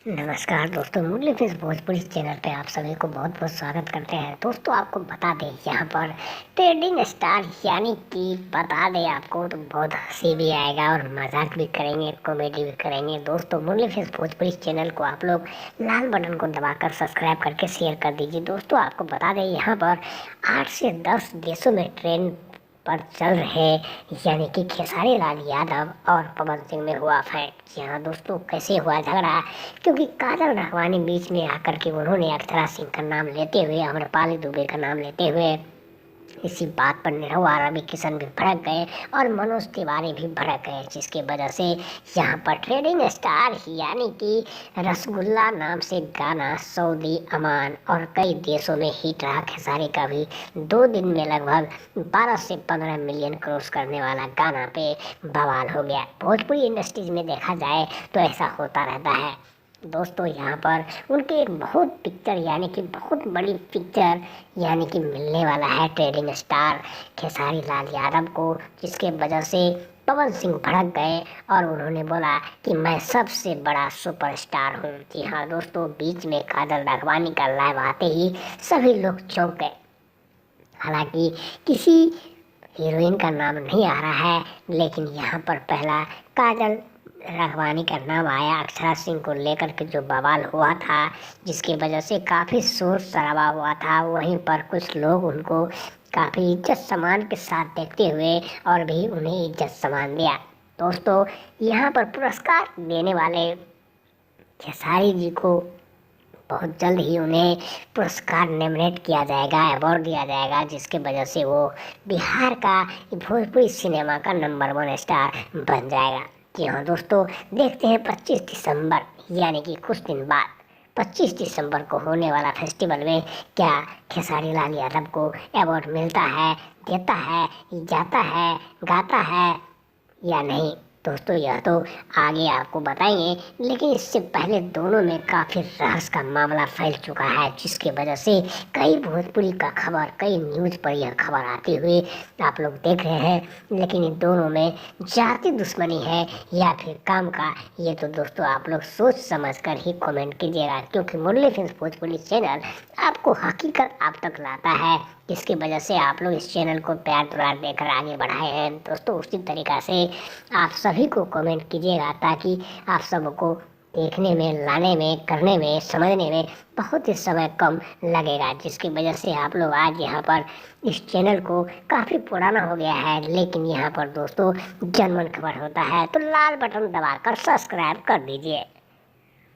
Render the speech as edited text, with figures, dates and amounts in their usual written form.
नमस्कार दोस्तों, मुरली films Bhojpuri channel पे आप सभी को बहुत बहुत स्वागत करते हैं। दोस्तों आपको बता दें, यहाँ पर ट्रेंडिंग स्टार यानी कि बता दें आपको तो बहुत हंसी भी आएगा और मजाक भी करेंगे, कॉमेडी भी करेंगे। दोस्तों मुरली फिल्म्स भोजपुरी चैनल को आप लोग लाल बटन को दबाकर सब्सक्राइब करके शेयर कर दीजिए। दोस्तों आपको बता दें, यहाँ पर 8 से 10 देशों में ट्रेंड पर चल रहे यानी कि खेसारी लाल यादव और पवन सिंह में हुआ फाइट। जी हाँ दोस्तों, कैसे हुआ झगड़ा? क्योंकि काजल राघवानी बीच में आकर के उन्होंने अक्षरा सिंह का नाम लेते हुए, अम्रपाली दुबे का नाम लेते हुए इसी बात पर निरहुआ रवि किशन भी भड़क गए और मनोज तिवारी भी भड़क गए, जिसकी वजह से यहाँ पर ट्रेंडिंग स्टार यानी कि रसगुल्ला नाम से गाना सऊदी, अमान और कई देशों में हिट रहा। खेसारी का भी 2 दिन में लगभग 12 से 15 मिलियन क्रॉस करने वाला गाना पे बवाल हो गया। भोजपुरी इंडस्ट्रीज में देखा जाए तो ऐसा होता रहता है। दोस्तों यहाँ पर उनके बहुत पिक्चर यानी कि बहुत बड़ी पिक्चर यानी कि मिलने वाला है ट्रेंडिंग स्टार खेसारी लाल यादव को, जिसके वजह से पवन सिंह भड़क गए और उन्होंने बोला कि मैं सबसे बड़ा सुपरस्टार हूँ। जी हाँ दोस्तों, बीच में काजल राघवानी का लाइव आते ही सभी लोग चौंक गए। हालांकि किसी हीरोइन का नाम नहीं आ रहा है, लेकिन यहाँ पर पहला काजल राघवानी का नाम आया। अक्षरा सिंह को लेकर के जो बवाल हुआ था, जिसकी वजह से काफ़ी शोर शराबा हुआ था, वहीं पर कुछ लोग उनको काफ़ी इज्जत सम्मान के साथ देखते हुए और भी उन्हें इज्जत सम्मान दिया। दोस्तों यहाँ पर पुरस्कार देने वाले खेसारी जी को बहुत जल्द ही उन्हें पुरस्कार नॉमिनेट किया जाएगा, अवार्ड दिया जाएगा, जिसके वजह से वो बिहार का भोजपुरी सिनेमा का नंबर 1 स्टार बन जाएगा। जी हाँ दोस्तों, देखते हैं 25 दिसंबर यानी कि कुछ दिन बाद 25 दिसंबर को होने वाला फेस्टिवल में क्या खेसारी लाल यादव को अवार्ड मिलता है, देता है, जाता है, गाता है या नहीं। दोस्तों यह तो आगे आपको बताएंगे, लेकिन इससे पहले दोनों में काफ़ी रहस्य का मामला फैल चुका है, जिसकी वजह से कई भोजपुरी का खबर, कई न्यूज़ पर यह खबर आती हुई आप लोग देख रहे हैं। लेकिन इन दोनों में जाति दुश्मनी है या फिर काम का, ये तो दोस्तों आप लोग सोच समझ कर ही कमेंट कीजिएगा, क्योंकि मुरली फिल्म्स भोजपुरी चैनल आपको हकीकत आप तक लाता है, जिसकी वजह से आप लोग इस चैनल को प्यार दुलार देकर आगे बढ़ाए हैं। दोस्तों उसी तरीक़ा से आप सभी को कमेंट कीजिएगा, ताकि आप सबको देखने में, लाने में, करने में, समझने में बहुत ही समय कम लगेगा, जिसकी वजह से आप लोग आज यहाँ पर इस चैनल को काफ़ी पुराना हो गया है, लेकिन यहाँ पर दोस्तों जनमन खबर होता है, तो लाल बटन दबाकर सब्सक्राइब कर दीजिए।